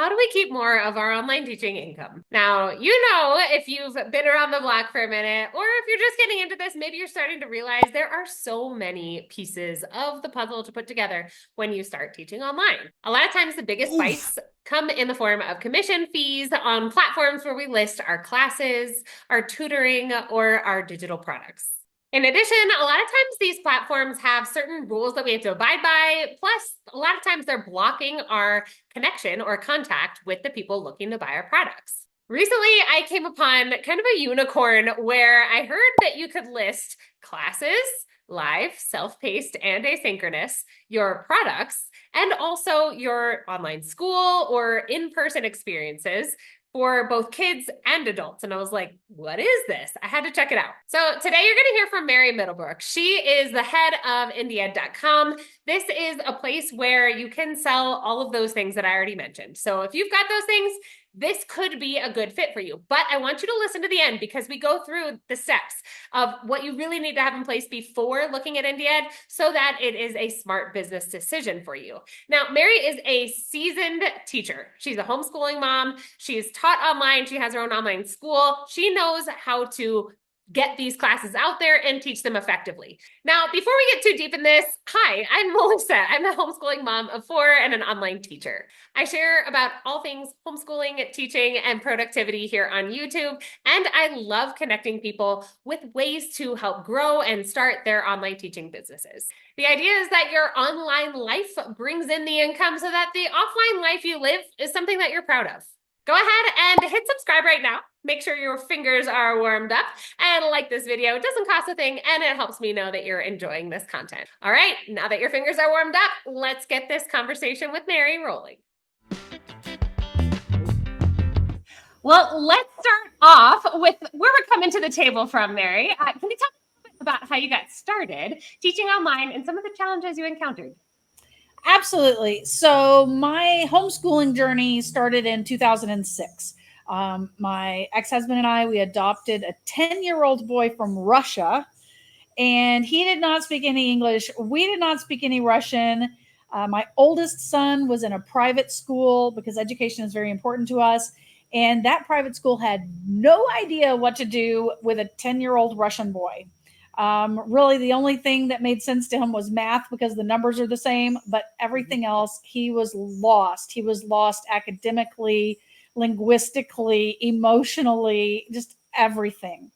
how do we keep more of our online teaching income? Now, if you've been around the block for a minute, or if you're just getting into this, maybe you're starting to realize there are so many pieces of the puzzle to put together when you start teaching online. A lot of times the biggest bites come in the form of commission fees on platforms where we list our classes, our tutoring, or our digital products. In addition, a lot of times these platforms have certain rules that we have to abide by. Plus, a lot of times they're blocking our connection or contact with the people looking to buy our products. Recently, I came upon kind of a unicorn where I heard that you could list classes, live, self-paced, and asynchronous, your products, and also your online school or in-person experiences for both kids and adults. And I was like, what is this? I had to check it out. So today you're going to hear from Mary Middlebrook. She is the head of IndyEd.com. This is a place where you can sell all of those things that I already mentioned. So if you've got those things, this could be a good fit for you. But I want you to listen to the end because we go through the steps of what you really need to have in place before looking at IndyEd so that it is a smart business decision for you. Now, Mary is a seasoned teacher. She's a homeschooling mom. She's taught online. She has her own online school. She knows how to get these classes out there and teach them effectively. Now, before we get too deep in this, hi, I'm Melissa. I'm a homeschooling mom of 4 and an online teacher. I share about all things homeschooling, teaching, and productivity here on YouTube, and I love connecting people with ways to help grow and start their online teaching businesses. The idea is that your online life brings in the income so that the offline life you live is something that you're proud of. Go ahead and hit subscribe right now. Make sure your fingers are warmed up and like this video. It doesn't cost a thing and it helps me know that you're enjoying this content. All right, now that your fingers are warmed up, let's get this conversation with Mary rolling. Well, let's start off with where we're coming to the table from, Mary. Can you tell me a little bit about how you got started teaching online and some of the challenges you encountered? Absolutely. So my homeschooling journey started in 2006. My ex-husband and I, we adopted a 10-year-old boy from Russia, and he did not speak any English. We did not speak any Russian. My oldest son was in a private school because education is very important to us. And that private school had no idea what to do with a 10-year-old Russian boy. Really, the only thing that made sense to him was math because the numbers are the same, but everything else, he was lost. He was lost academically, linguistically, emotionally, just everything.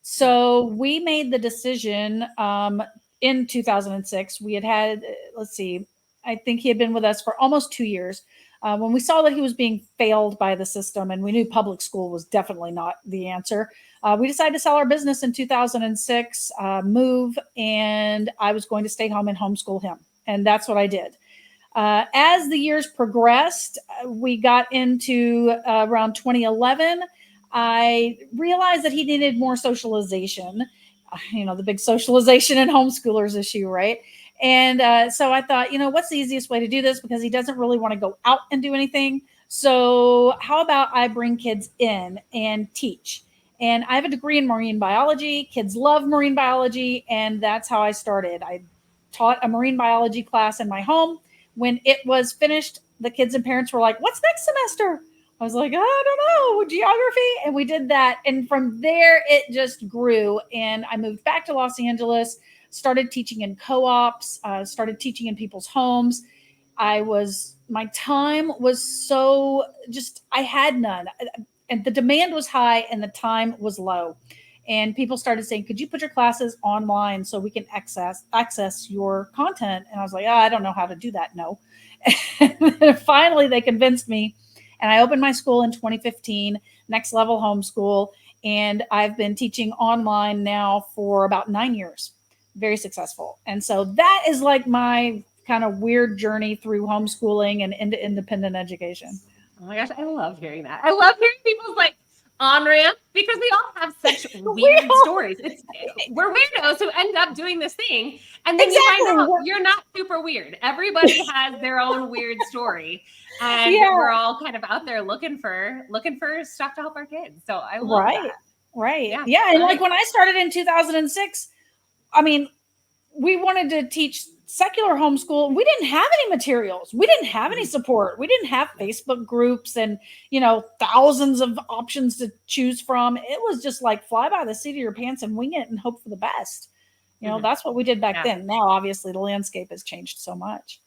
So we made the decision in 2006. We had, I think he had been with us for almost 2 years. When we saw that he was being failed by the system and we knew public school was definitely not the answer, we decided to sell our business in 2006, move, and I was going to stay home and homeschool him. And that's what I did. As the years progressed, we got into around 2011. I realized that he needed more socialization, the big socialization and homeschoolers issue, right? And so I thought, what's the easiest way to do this? Because he doesn't really want to go out and do anything. So how about I bring kids in and teach? And I have a degree in marine biology. Kids love marine biology. And that's how I started. I taught a marine biology class in my home. When it was finished, the kids and parents were like, what's next semester? I was like, I don't know, geography. And we did that. And from there, it just grew. And I moved back to Los Angeles, started teaching in co-ops, started teaching in people's homes. My time was so I had none. And the demand was high and the time was low. And people started saying, could you put your classes online so we can access your content? And I was like, I don't know how to do that. No. And finally, they convinced me. And I opened my school in 2015, Next Level Homeschool. And I've been teaching online now for about 9 years. Very successful. And so that is like my kind of weird journey through homeschooling and into independent education. Oh my gosh, I love hearing that. I love hearing people's on-ramp because we all have such weird stories. We're weirdos who end up doing this thing. And then you find out you're not super weird. Everybody has their own weird story. And we're all kind of out there looking for stuff to help our kids. So I love that. Right. Yeah. And like when I started in 2006, I mean, we wanted to teach secular homeschool, we didn't have any materials. We didn't have any support. We didn't have Facebook groups and, thousands of options to choose from. It was just like fly by the seat of your pants and wing it and hope for the best. That's what we did back then. Now, obviously, the landscape has changed so much.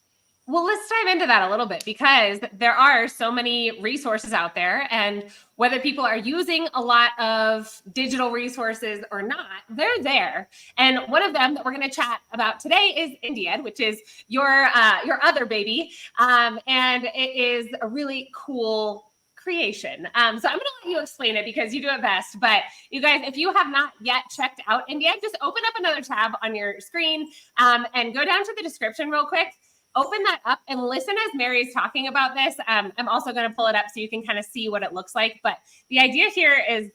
Well, let's dive into that a little bit, because there are so many resources out there, and whether people are using a lot of digital resources or not, they're there. And one of them that we're going to chat about today is IndyEd, which is your other baby, and it is a really cool creation. So I'm going to let you explain it because you do it best. But you guys, if you have not yet checked out IndyEd, just open up another tab on your screen and go down to the description real quick. Open that up and listen as Mary is talking about this. I'm also going to pull it up so you can kind of see what it looks like. But the idea here is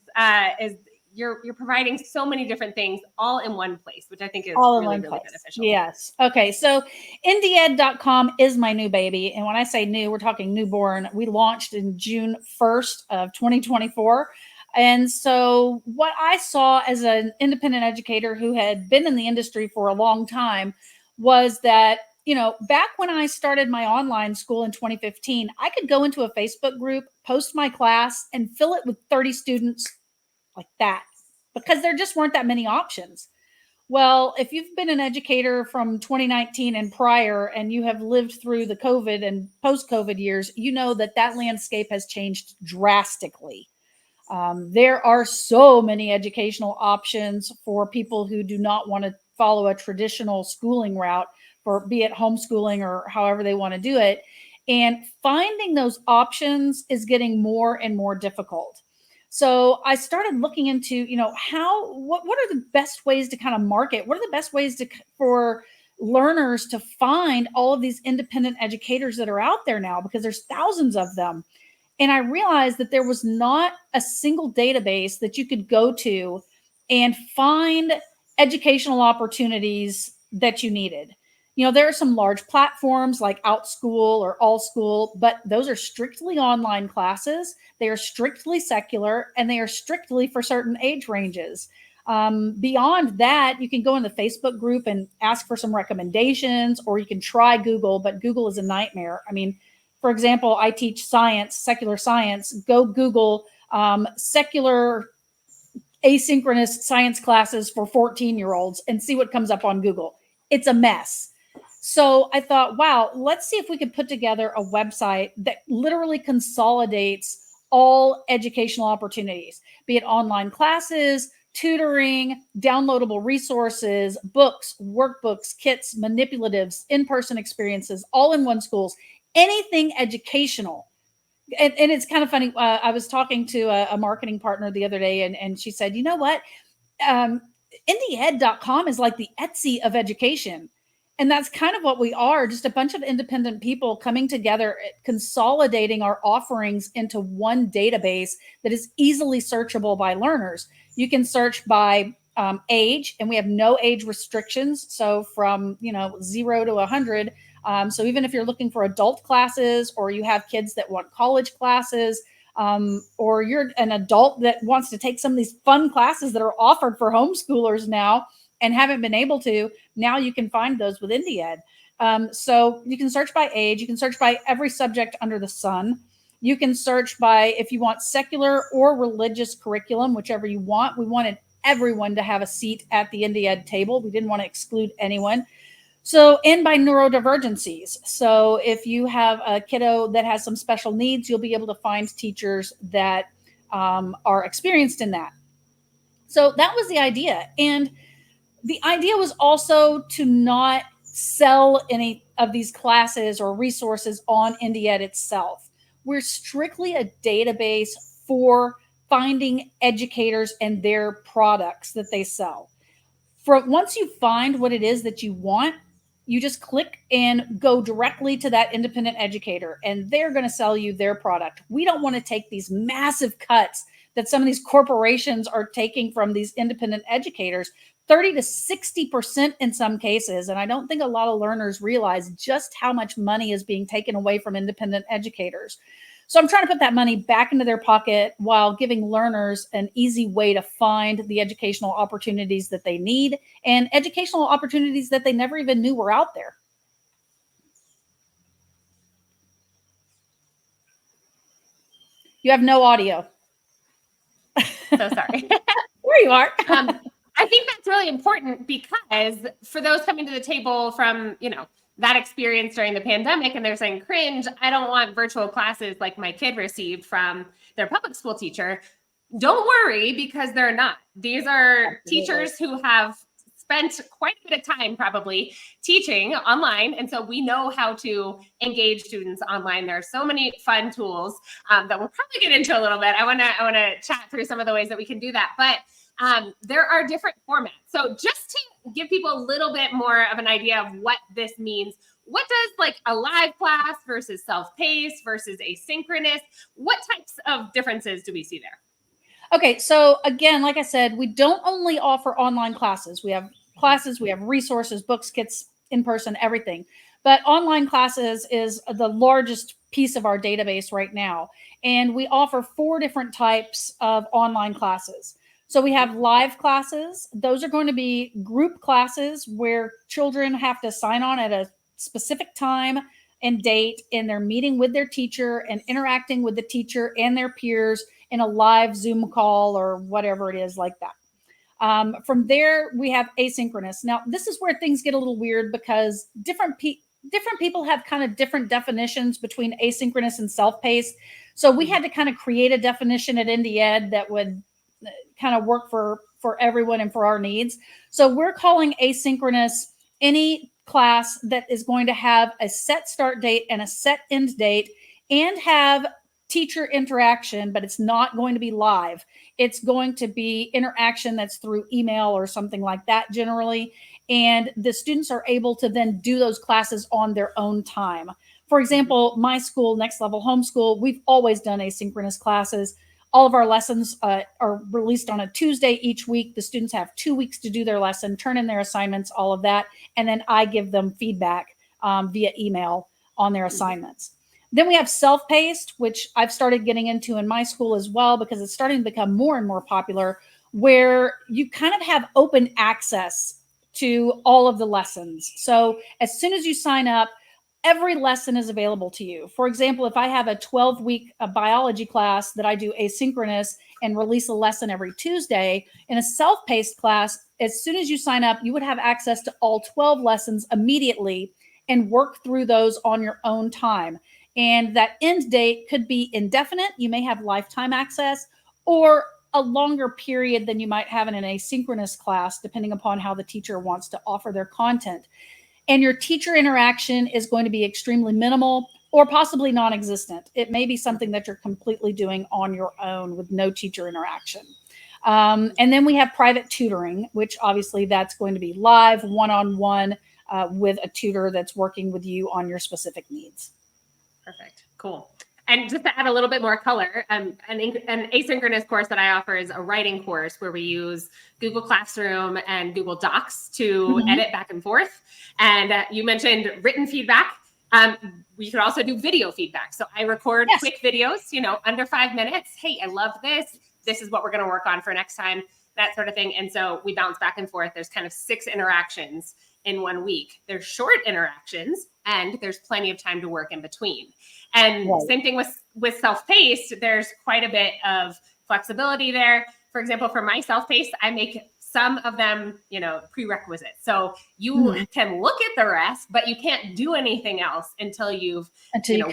you're providing so many different things all in one place, which I think is really beneficial. Yes. Okay. So IndyEd.com is my new baby. And when I say new, we're talking newborn. We launched in June 1st of 2024. And so what I saw as an independent educator who had been in the industry for a long time was that, back when I started my online school in 2015, I could go into a Facebook group, post my class, and fill it with 30 students like that, because there just weren't that many options. Well, if you've been an educator from 2019 and prior, and you have lived through the COVID and post-COVID years, you know that landscape has changed drastically. There are so many educational options for people who do not want to follow a traditional schooling route, for be it homeschooling or however they want to do it. And finding those options is getting more and more difficult. So I started looking into, what are the best ways to kind of market? What are the best ways for learners to find all of these independent educators that are out there now, because there's thousands of them. And I realized that there was not a single database that you could go to and find educational opportunities that you needed. There are some large platforms like OutSchool or AllSchool, but those are strictly online classes. They are strictly secular, and they are strictly for certain age ranges. Beyond that, you can go in the Facebook group and ask for some recommendations, or you can try Google, but Google is a nightmare. I mean, for example, I teach science, secular science. Go Google secular asynchronous science classes for 14-year-olds and see what comes up on Google. It's a mess. So I thought, wow, let's see if we could put together a website that literally consolidates all educational opportunities, be it online classes, tutoring, downloadable resources, books, workbooks, kits, manipulatives, in-person experiences, all in one schools, anything educational. And it's kind of funny. I was talking to a marketing partner the other day, and she said, you know what? IndyEd.com is like the Etsy of education. And that's kind of what we are, just a bunch of independent people coming together, consolidating our offerings into one database that is easily searchable by learners. You can search by age, and we have no age restrictions. So from 0 to 100. So even if you're looking for adult classes, or you have kids that want college classes, or you're an adult that wants to take some of these fun classes that are offered for homeschoolers now and haven't been able to, now you can find those with IndyEd. So you can search by age. You can search by every subject under the sun. You can search by if you want secular or religious curriculum, whichever you want. We wanted everyone to have a seat at the IndyEd table. We didn't want to exclude anyone. So, and by neurodivergencies. So if you have a kiddo that has some special needs, you'll be able to find teachers that are experienced in that. So that was the idea. And the idea was also to not sell any of these classes or resources on IndyEd itself. We're strictly a database for finding educators and their products that they sell. Once you find what it is that you want, you just click and go directly to that independent educator, and they're going to sell you their product. We don't want to take these massive cuts that some of these corporations are taking from these independent educators, 30 to 60% in some cases. And I don't think a lot of learners realize just how much money is being taken away from independent educators. So I'm trying to put that money back into their pocket while giving learners an easy way to find the educational opportunities that they need and educational opportunities that they never even knew were out there. You have no audio. So sorry. There you are. I think that's really important because for those coming to the table from, that experience during the pandemic and they're saying, cringe, I don't want virtual classes like my kid received from their public school teacher. Don't worry, because they're not. These are teachers who have spent quite a bit of time probably teaching online. And so we know how to engage students online. There are so many fun tools that we'll probably get into a little bit. I want to chat through some of the ways that we can do that. But there are different formats. So just to give people a little bit more of an idea of what this means, what does like a live class versus self-paced versus asynchronous, what types of differences do we see there? Okay, so again, like I said, we don't only offer online classes. We have resources, books, kits, in person, everything. But online classes is the largest piece of our database right now. And we offer 4 different types of online classes. So we have live classes. Those are going to be group classes where children have to sign on at a specific time and date, and they're meeting with their teacher and interacting with the teacher and their peers in a live Zoom call or whatever it is like that. From there, we have asynchronous. Now, this is where things get a little weird because different people have kind of different definitions between asynchronous and self-paced. So we had to kind of create a definition at IndyEd that would kind of work for everyone and for our needs. So we're calling asynchronous any class that is going to have a set start date and a set end date and have teacher interaction, but it's not going to be live. It's going to be interaction that's through email or something like that generally. And the students are able to then do those classes on their own time. For example, my school, Next Level Homeschool, we've always done asynchronous classes. All of our lessons are released on a Tuesday each week. The students have 2 weeks to do their lesson, turn in their assignments, all of that. And then I give them feedback via email on their assignments. Then we have self-paced, which I've started getting into in my school as well, because it's starting to become more and more popular, where you kind of have open access to all of the lessons. So as soon as you sign up, every lesson is available to you. For example, if I have a 12-week biology class that I do asynchronous and release a lesson every Tuesday, in a self-paced class, as soon as you sign up, you would have access to all 12 lessons immediately and work through those on your own time. And that end date could be indefinite. You may have lifetime access or a longer period than you might have in an asynchronous class, depending upon how the teacher wants to offer their content. And your teacher interaction is going to be extremely minimal or possibly non-existent. It may be something that you're completely doing on your own with no teacher interaction. And then we have private tutoring, which obviously that's going to be live, one-on-one with a tutor that's working with you on your specific needs. Perfect. Cool. And just to add a little bit more color, an asynchronous course that I offer is a writing course where we use Google Classroom and Google Docs to edit back and forth. And you mentioned written feedback. We could also do video feedback. So I record quick videos, under 5 minutes. Hey, I love this. This is what we're going to work on for next time, that sort of thing. And so we bounce back and forth. There's kind of 6 interactions in 1 week. There's short interactions and there's plenty of time to work in between. And same thing with self-paced, there's quite a bit of flexibility there. For example, for my self-paced, I make some of them, prerequisites. So you can look at the rest, but you can't do anything else until you've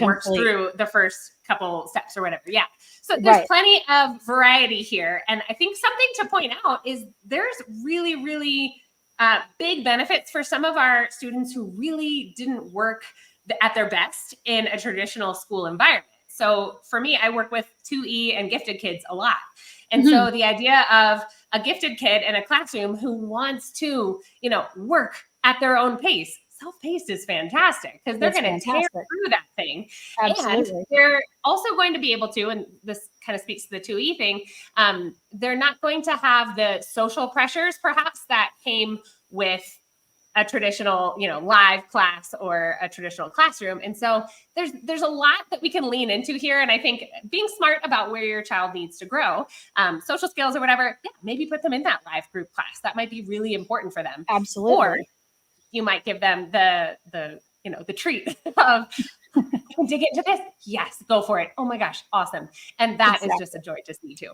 worked through the first couple steps or whatever. Yeah. So there's plenty of variety here. And I think something to point out is there's really, really big benefits for some of our students who really didn't work at their best in a traditional school environment. So for me, I work with 2E and gifted kids a lot. And so the idea of a gifted kid in a classroom who wants to, work at their own pace, self-paced is fantastic because they're going to tear through that thing. Absolutely. And they're also going to be able to, and this kind of speaks to the 2E thing, they're not going to have the social pressures perhaps that came with a traditional, live class or a traditional classroom. And so there's a lot that we can lean into here. And I think being smart about where your child needs to grow, social skills or whatever, maybe put them in that live group class. That might be really important for them. Absolutely. Or you might give them the treat of, I can dig into this. Yes, go for it. Oh my gosh, awesome. And that is just a joy to see too.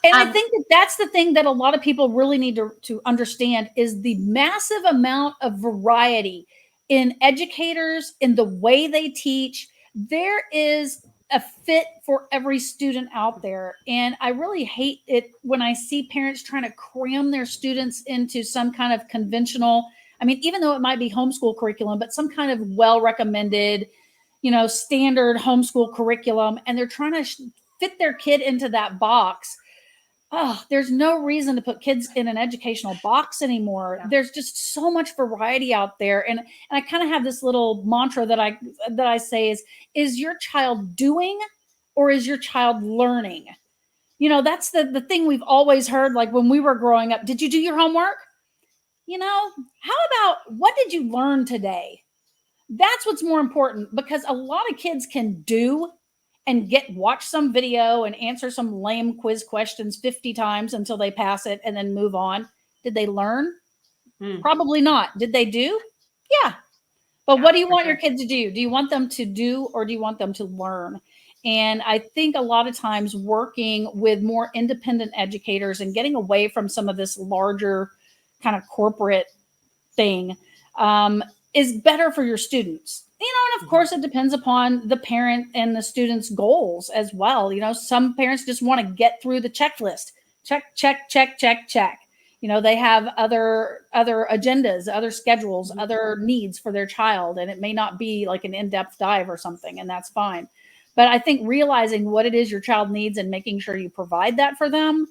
And I think that's the thing that a lot of people really need to understand is the massive amount of variety in educators, in the way they teach. There is a fit for every student out there. And I really hate it when I see parents trying to cram their students into some kind of conventional, I mean, even though it might be homeschool curriculum, but some kind of well-recommended, standard homeschool curriculum, and they're trying to fit their kid into that box. Oh, there's no reason to put kids in an educational box anymore. Yeah. There's just so much variety out there. And I kind of have this little mantra that I say is your child doing or is your child learning? That's the thing we've always heard, like when we were growing up. Did you do your homework? How about what did you learn today? That's what's more important, because a lot of kids can do and watch some video and answer some lame quiz questions 50 times until they pass it and then move on. Did they learn? Probably not. Did they do? Yeah. But what do you want your kids to do? Do you want them to do or do you want them to learn? And I think a lot of times working with more independent educators and getting away from some of this larger kind of corporate thing is better for your students. And of course, it depends upon the parent and the student's goals as well. Some parents just want to get through the checklist. Check, check, check, check, check. They have other agendas, other schedules, other needs for their child. And it may not be like an in-depth dive or something, and that's fine. But I think realizing what it is your child needs and making sure you provide that for them,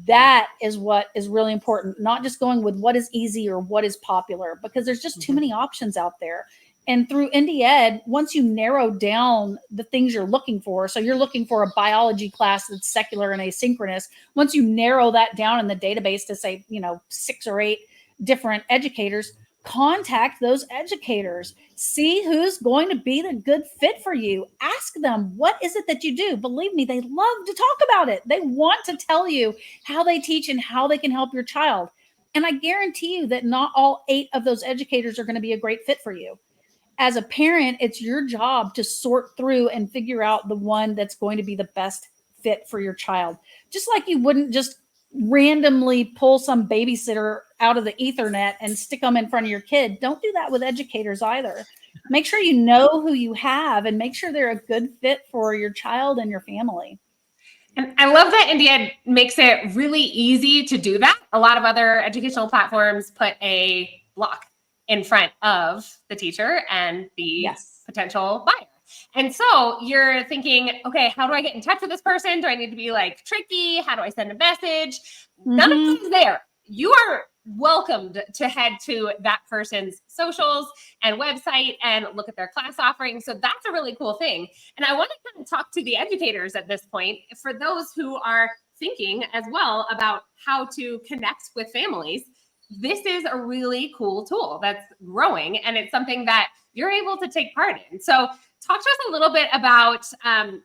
that is what is really important. Not just going with what is easy or what is popular, because there's just too many options out there. And through IndyEd, once you narrow down the things you're looking for, so you're looking for a biology class that's secular and asynchronous, once you narrow that down in the database to say, 6 or 8 different educators, contact those educators. See who's going to be the good fit for you. Ask them, what is it that you do? Believe me, they love to talk about it. They want to tell you how they teach and how they can help your child. And I guarantee you that not all 8 of those educators are going to be a great fit for you. As a parent, it's your job to sort through and figure out the one that's going to be the best fit for your child. Just like you wouldn't just randomly pull some babysitter out of the Ethernet and stick them in front of your kid. Don't do that with educators either. Make sure you know who you have and make sure they're a good fit for your child and your family. And I love that IndyEd makes it really easy to do that. A lot of other educational platforms put a block in front of the teacher and the potential buyer. And so you're thinking, okay, how do I get in touch with this person? Do I need to be like tricky? How do I send a message? None of that is there. You are welcomed to head to that person's socials and website and look at their class offerings. So that's a really cool thing. And I want to kind of talk to the educators at this point, for those who are thinking as well about how to connect with families. This is a really cool tool that's growing, and it's something that you're able to take part in. So talk to us a little bit about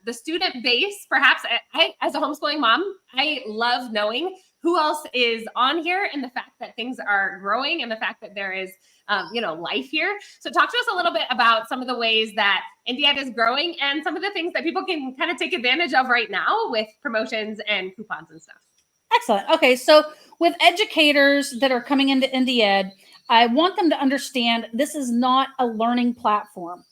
the student base. Perhaps I, as a homeschooling mom, I love knowing who else is on here and the fact that things are growing and the fact that there is, life here. So talk to us a little bit about some of the ways that IndyEd is growing and some of the things that people can kind of take advantage of right now with promotions and coupons and stuff. Excellent. Okay, so with educators that are coming into IndyEd, I want them to understand this is not a learning platform.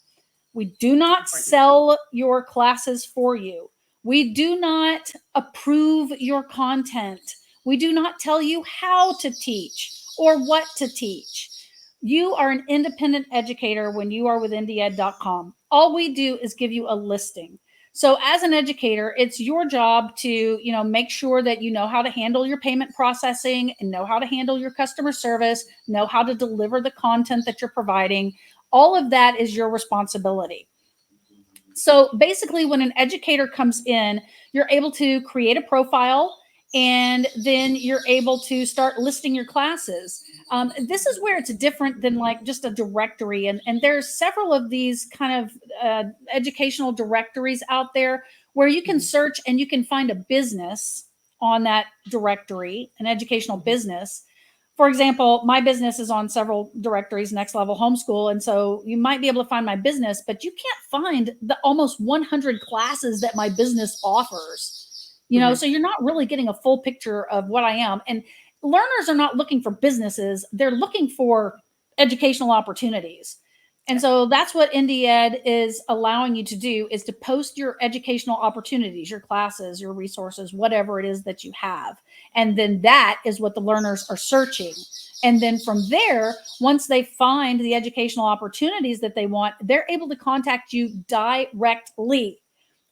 We do not sell your classes for you. We do not approve your content. We do not tell you how to teach or what to teach. You are an independent educator when you are with IndyEd.com. All we do is give you a listing. So as an educator, it's your job to, make sure that you know how to handle your payment processing and know how to handle your customer service, know how to deliver the content that you're providing. All of that is your responsibility. So basically, when an educator comes in, you're able to create a profile and then you're able to start listing your classes. This is where it's different than like just a directory. And there's several of these kind of educational directories out there where you can search and you can find a business on that directory, an educational business. For example, my business is on several directories, Next Level Homeschool. And so you might be able to find my business, but you can't find the almost 100 classes that my business offers. So you're not really getting a full picture of what I am. And learners are not looking for businesses. They're looking for educational opportunities. And so that's what IndyEd is allowing you to do, is to post your educational opportunities, your classes, your resources, whatever it is that you have. And then that is what the learners are searching. And then from there, once they find the educational opportunities that they want, they're able to contact you directly.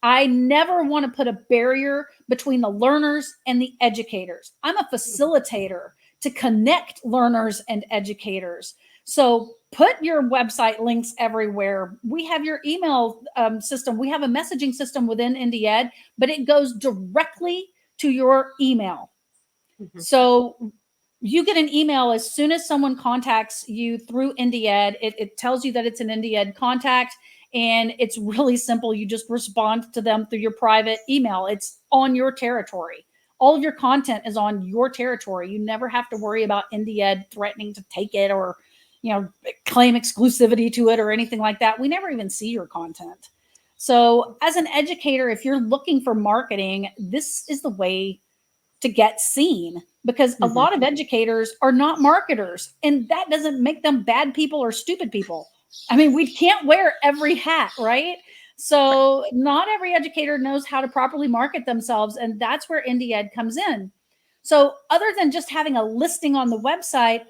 I never want to put a barrier between the learners and the educators. I'm a facilitator to connect learners and educators. So put your website links everywhere. We have your email system. We have a messaging system within IndyEd, but it goes directly to your email. So you get an email as soon as someone contacts you through IndyEd. It tells you that it's an IndyEd contact. And it's really simple. You just respond to them through your private email. It's on your territory. All of your content is on your territory. You never have to worry about IndyEd threatening to take it or, claim exclusivity to it or anything like that. We never even see your content. So as an educator, if you're looking for marketing, this is the way to get seen, because a lot of educators are not marketers, and that doesn't make them bad people or stupid people. I mean, we can't wear every hat, right? So not every educator knows how to properly market themselves, and that's where IndyEd comes in. So other than just having a listing on the website,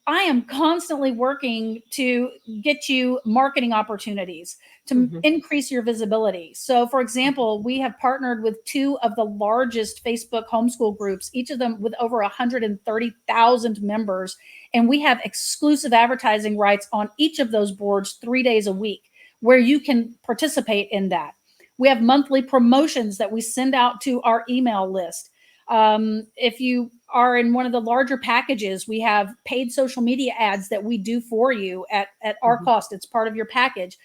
I am constantly working to get you marketing opportunities to increase your visibility. So for example, we have partnered with 2 of the largest Facebook homeschool groups, each of them with over 130,000 members. And we have exclusive advertising rights on each of those boards 3 days a week, where you can participate in that. We have monthly promotions that we send out to our email list. If you are in one of the larger packages, we have paid social media ads that we do for you at our cost. It's part of your package.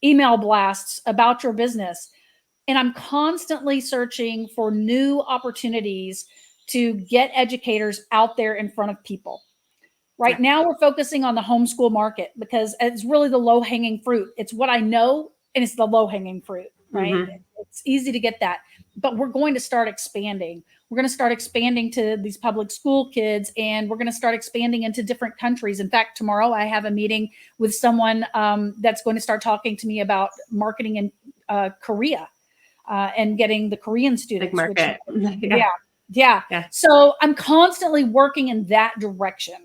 Email blasts about your business. And I'm constantly searching for new opportunities to get educators out there in front of people. Right now, we're focusing on the homeschool market because it's really the low-hanging fruit. It's what I know, and it's the low-hanging fruit, right? It's easy to get that. But we're going to start expanding. We're going to start expanding to these public school kids, and we're going to start expanding into different countries. In fact, tomorrow I have a meeting with someone that's going to start talking to me about marketing in Korea and getting the Korean students. Big market. Yeah. So I'm constantly working in that direction.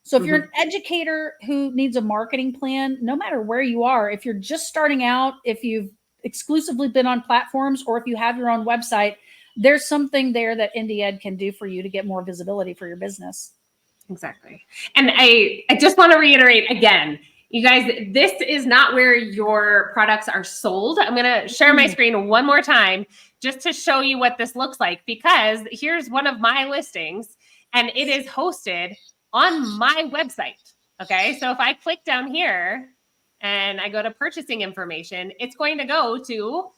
So if you're an educator who needs a marketing plan, no matter where you are, if you're just starting out, if you've exclusively been on platforms, or if you have your own website, there's something there that IndyEd can do for you to get more visibility for your business. Exactly. And I just want to reiterate again, you guys, this is not where your products are sold. I'm going to share my screen one more time just to show you what this looks like, because here's one of my listings and it is hosted on my website. Okay. So if I click down here and I go to purchasing information, it's going to go to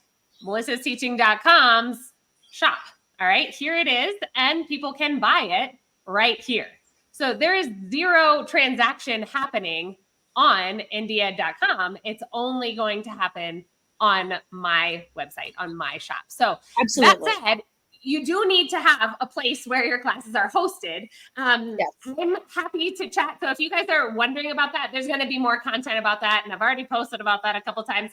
melissasteaching.com's shop. All right. Here it is. And people can buy it right here. So there is zero transaction happening on IndyEd.com. It's only going to happen on my website, on my shop. So Absolutely. that said, you do need to have a place where your classes are hosted. I'm happy to chat. So if you guys are wondering about that, there's going to be more content about that. And I've already posted about that a couple times.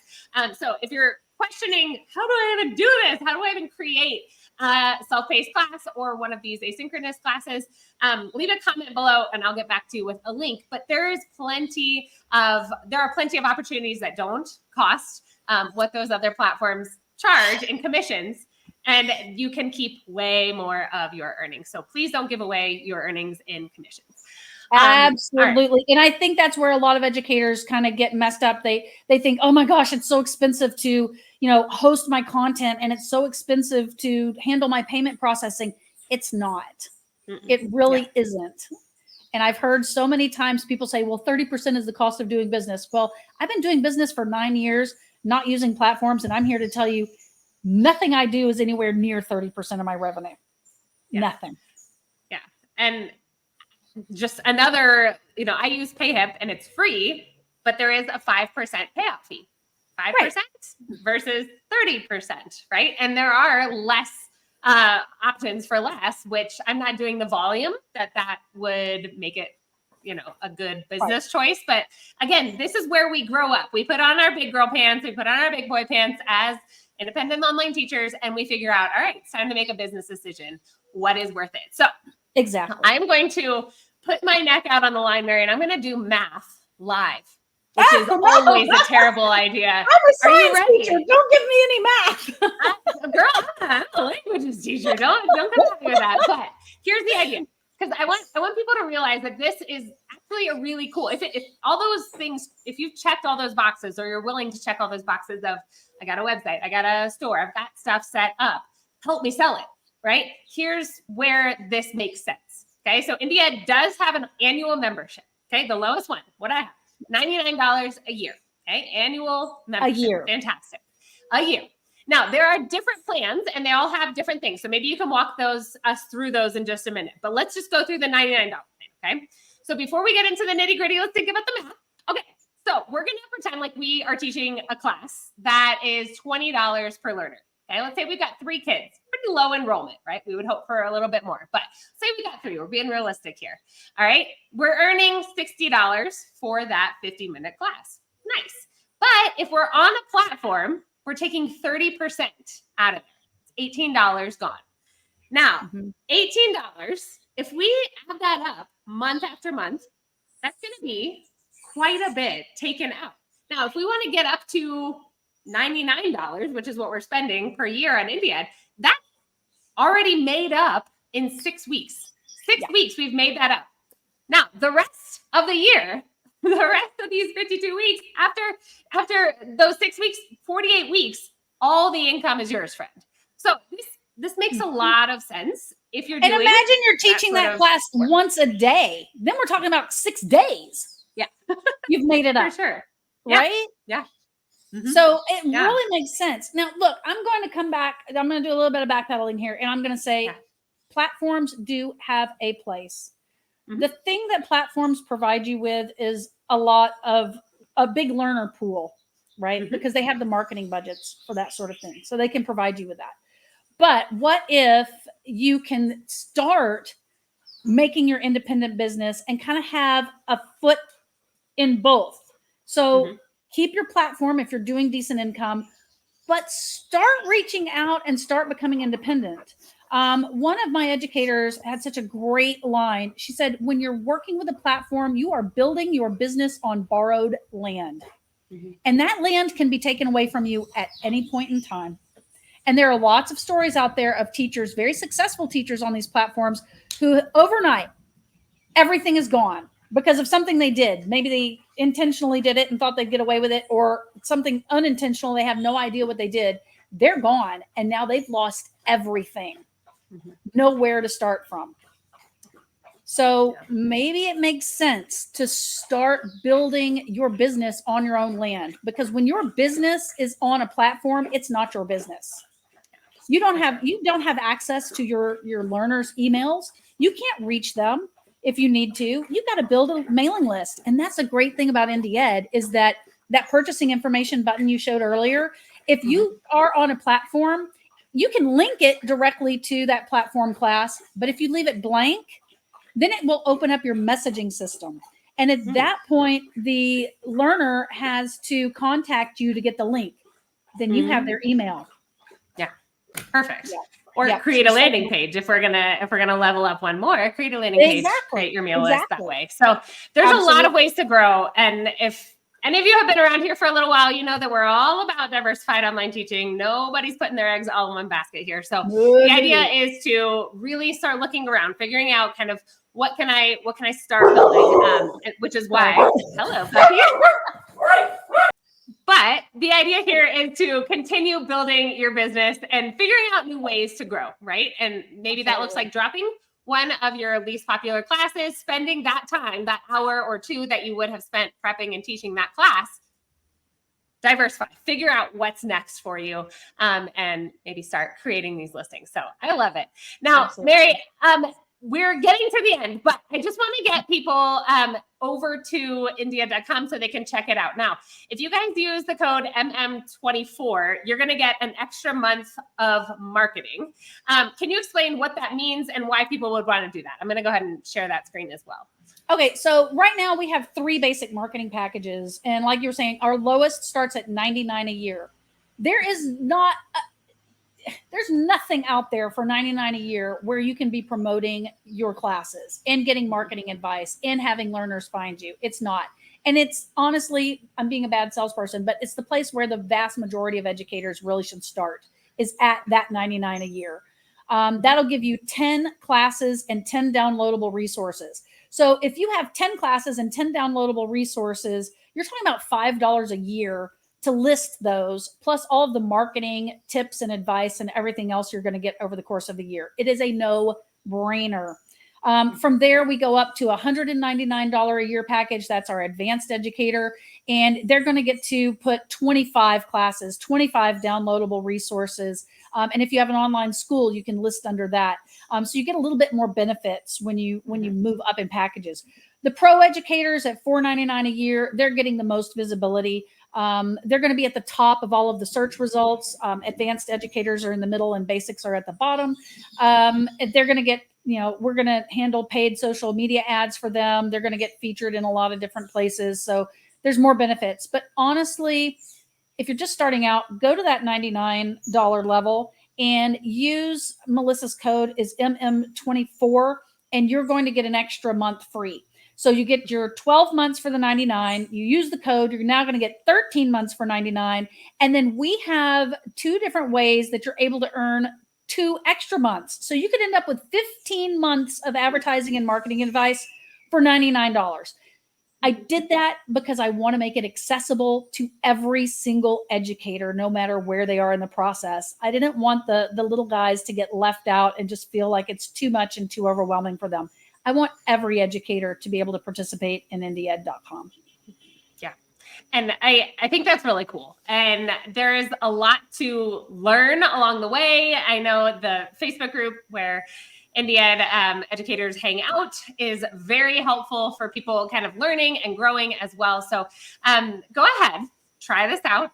So if you're questioning, how do I even do this? How do I even create a self-paced class or one of these asynchronous classes? Leave a comment below and I'll get back to you with a link. But there are plenty of opportunities that don't cost what those other platforms charge in commissions. And you can keep way more of your earnings. So please don't give away your earnings in commissions. All right. Absolutely. And I think that's where a lot of educators kind of get messed up. They think, oh my gosh, it's so expensive to, host my content, and it's so expensive to handle my payment processing. It's not. It really isn't. And I've heard so many times people say, well, 30% is the cost of doing business. Well, I've been doing business for 9 years, not using platforms. And I'm here to tell you, nothing I do is anywhere near 30% of my revenue. Yeah. Nothing. Yeah. And just another, I use PayHip and it's free, but there is a 5% payout fee. 5% Right. versus 30%, right? And there are less options for less, which I'm not doing the volume that would make it, a good business choice. But again, this is where we grow up. We put on our big girl pants, we put on our big boy pants as independent online teachers, and we figure out, all right, it's time to make a business decision. What is worth it? So exactly, I'm going to put my neck out on the line, Mary, and I'm going to do math live, which is always a terrible idea. I'm a science teacher. Don't give me any math. Girl, I'm a languages teacher. Don't come at me with that. But here's the idea. Because I want people to realize that this is actually a really cool, if all those things, if you've checked all those boxes, or you're willing to check all those boxes of, I got a website, I got a store, I've got stuff set up, help me sell it, right? Here's where this makes sense. Okay. So IndyEd does have an annual membership. Okay. The lowest one, what I have, $99 a year. Okay. Annual membership. A year. Fantastic. A year. Now, there are different plans and they all have different things. So maybe you can walk us through those in just a minute. But let's just go through the $99 plan, okay? So before we get into the nitty gritty, let's think about the math. Okay, so we're going to pretend like we are teaching a class that is $20 per learner. Okay, let's say we've got 3 kids. Pretty low enrollment, right? We would hope for a little bit more. But say we got 3. We're being realistic here. All right, we're earning $60 for that 50-minute class. Nice. But if we're on a platform, we're taking 30% out of it. It's $18 gone. Now, $18, if we add that up month after month, that's going to be quite a bit taken out. Now, if we want to get up to $99, which is what we're spending per year on IndyEd, that's already made up in 6 weeks. 6 weeks, we've made that up. Now, the rest of the year, the rest of these 52 weeks, after those 6 weeks, 48 weeks, all the income is yours, friend. So this makes a lot of sense if you're doing. And imagine you're teaching that class once a day. Then we're talking about 6 days. Yeah. You've made it up. For sure. Right? Yeah. Mm-hmm. So it really makes sense. Now, look, I'm going to come back. I'm going to do a little bit of backpedaling here. And I'm going to say platforms do have a place. Mm-hmm. The thing that platforms provide you with is a big learner pool, right? Mm-hmm. Because they have the marketing budgets for that sort of thing. So they can provide you with that. But what if you can start making your independent business and kind of have a foot in both? So keep your platform if you're doing decent income, but start reaching out and start becoming independent. One of my educators had such a great line. She said, when you're working with a platform, you are building your business on borrowed land. Mm-hmm. And that land can be taken away from you at any point in time. And there are lots of stories out there of teachers, very successful teachers on these platforms, who overnight, everything is gone because of something they did. Maybe they intentionally did it and thought they'd get away with it, or something unintentional. They have no idea what they did. They're gone. And now they've lost everything. Mm-hmm. Nowhere to start from. So maybe it makes sense to start building your business on your own land, because when your business is on a platform, it's not your business. You don't have access to your learners' emails. You can't reach them if you need to. You've got to build a mailing list. And that's a great thing about IndyEd, is that purchasing information button you showed earlier, if you are on a platform, you can link it directly to that platform class. But if you leave it blank, then it will open up your messaging system. And at that point, the learner has to contact you to get the link. Then you have their email. Yeah. Perfect. Yeah. Or create a landing page if we're gonna level up one more. Create a landing page, create your mail list that way. So there's a lot of ways to grow. And if And if you have been around here for a little while, you know that we're all about diversified online teaching. Nobody's putting their eggs all in one basket here. So the idea is to really start looking around, figuring out kind of what can I start building, which is why, hello, puppy. But the idea here is to continue building your business and figuring out new ways to grow, right? And maybe that looks like dropping one of your least popular classes, spending that time, that hour or two that you would have spent prepping and teaching that class. Diversify, figure out what's next for you, and maybe start creating these listings. So I love it. Now, absolutely. Mary, we're getting to the end, but I just want to get people over to IndyEd.com so they can check it out. Now, if you guys use the code MM24, you're going to get an extra month of marketing. Can you explain what that means and why people would want to do that? I'm going to go ahead and share that screen as well. Okay, so right now we have 3 basic marketing packages. And like you were saying, our lowest starts at $99 a year. There's nothing out there for $99 a year where you can be promoting your classes and getting marketing advice and having learners find you. It's not. And it's honestly, I'm being a bad salesperson, but it's the place where the vast majority of educators really should start, is at that $99 a year. That'll give you 10 classes and 10 downloadable resources. So if you have 10 classes and 10 downloadable resources, you're talking about $5 a year to list those, plus all of the marketing tips and advice and everything else you're going to get over the course of the year. It is a no-brainer. From there, we go up to $199 a year package. That's our advanced educator. And they're going to get to put 25 classes, 25 downloadable resources. And if you have an online school, you can list under that. So you get a little bit more benefits when you move up in packages. The pro educators at $499 a year, they're getting the most visibility. They're going to be at the top of all of the search results. Advanced educators are in the middle and basics are at the bottom. They're going to get, we're going to handle paid social media ads for them. They're going to get featured in a lot of different places. So there's more benefits. But honestly, if you're just starting out, go to that $99 level and use Melissa's code is MM24, and you're going to get an extra month free. So you get your 12 months for the $99. You use the code. You're now going to get 13 months for $99. And then we have 2 different ways that you're able to earn 2 extra months. So you could end up with 15 months of advertising and marketing advice for $99. I did that because I want to make it accessible to every single educator, no matter where they are in the process. I didn't want the little guys to get left out and just feel like it's too much and too overwhelming for them. I want every educator to be able to participate in IndyEd.com. Yeah. And I think that's really cool. And there is a lot to learn along the way. I know the Facebook group where IndyEd educators hang out is very helpful for people kind of learning and growing as well. So go ahead, try this out,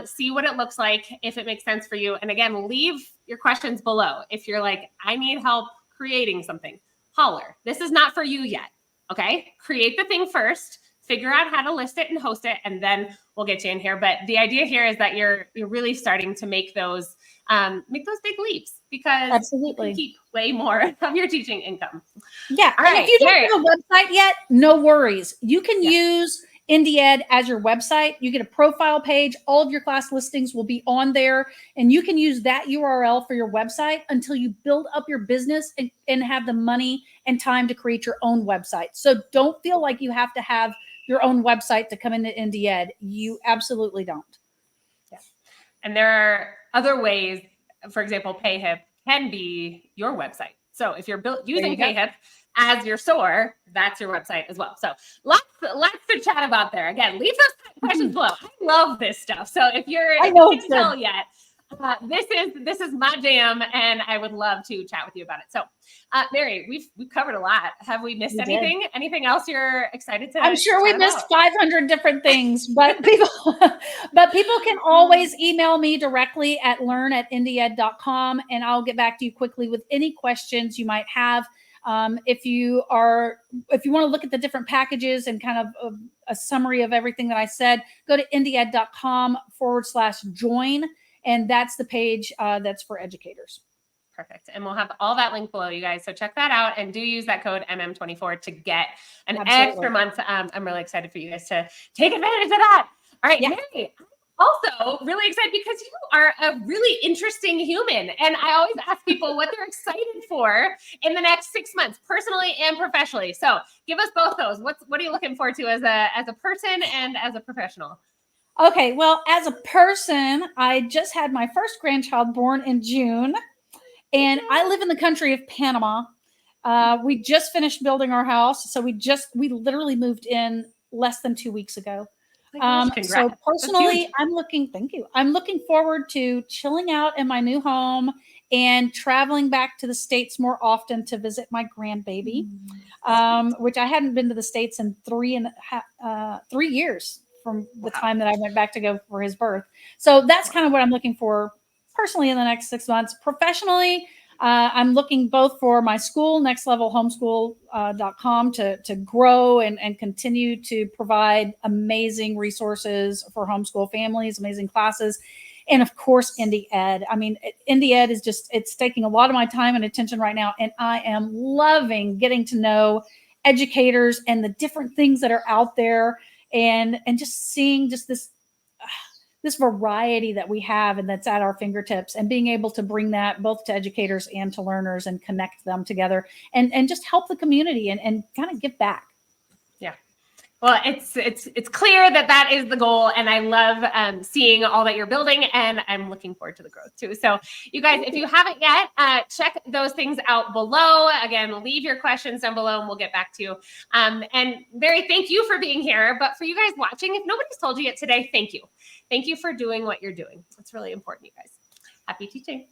see what it looks like, if it makes sense for you. And again, leave your questions below. If you're like, I need help creating something, holler. This is not for you yet. Okay. Create the thing first, figure out how to list it and host it, and then we'll get you in here. But the idea here is that you're really starting to make those big leaps, because absolutely you can keep way more of your teaching income. Yeah. All right. If you don't have a website yet, no worries. You can use IndyEd as your website. You get a profile page. All of your class listings will be on there, and you can use that URL for your website until you build up your business and have the money and time to create your own website. So don't feel like you have to have your own website to come into IndyEd. You absolutely don't. Yeah. And there are other ways. For example, PayHip can be your website. So if you're using PayHip as your store, that's your website as well. So lots to chat about there. Again, leave those questions below. I love this stuff. So if you can't tell yet, this is my jam, and I would love to chat with you about it. So, Mary, we've covered a lot. Have we missed anything? Did. Anything else you're excited to? I'm sure we missed 500 different things, but people can always email me directly at learn@IndyEd.com, and I'll get back to you quickly with any questions you might have. If you want to look at the different packages and kind of a summary of everything that I said, go to IndyEd.com/join. And that's the page that's for educators. Perfect. And we'll have all that link below, you guys. So check that out and do use that code MM24 to get an extra month. I'm really excited for you guys to take advantage of that. All right, Mary, also really excited because you are a really interesting human. And I always ask people what they're excited for in the next 6 months, personally and professionally. So give us both those. What are you looking forward to as a person and as a professional? Okay, well, as a person, I just had my first grandchild born in June, and I live in the country of Panama. We just finished building our house, so we literally moved in less than 2 weeks ago. So personally, thank you. I'm looking forward to chilling out in my new home and traveling back to the States more often to visit my grandbaby, which I hadn't been to the States in 3 years from the time that I went back to go for his birth. So that's kind of what I'm looking for personally in the next 6 months. Professionally, I'm looking both for my school, nextlevelhomeschool.com, to grow and continue to provide amazing resources for homeschool families, amazing classes. And of course, IndyEd. I mean, IndyEd is it's taking a lot of my time and attention right now. And I am loving getting to know educators and the different things that are out there, and just seeing just this variety that we have and that's at our fingertips, and being able to bring that both to educators and to learners and connect them together and just help the community and kind of give back. Yeah. Well, it's clear that is the goal, and I love seeing all that you're building, and I'm looking forward to the growth too. So you guys, if you haven't yet, check those things out below. Again, leave your questions down below and we'll get back to you. And Mary, thank you for being here. But for you guys watching, if nobody's told you yet today, thank you. Thank you for doing what you're doing. It's really important, you guys. Happy teaching.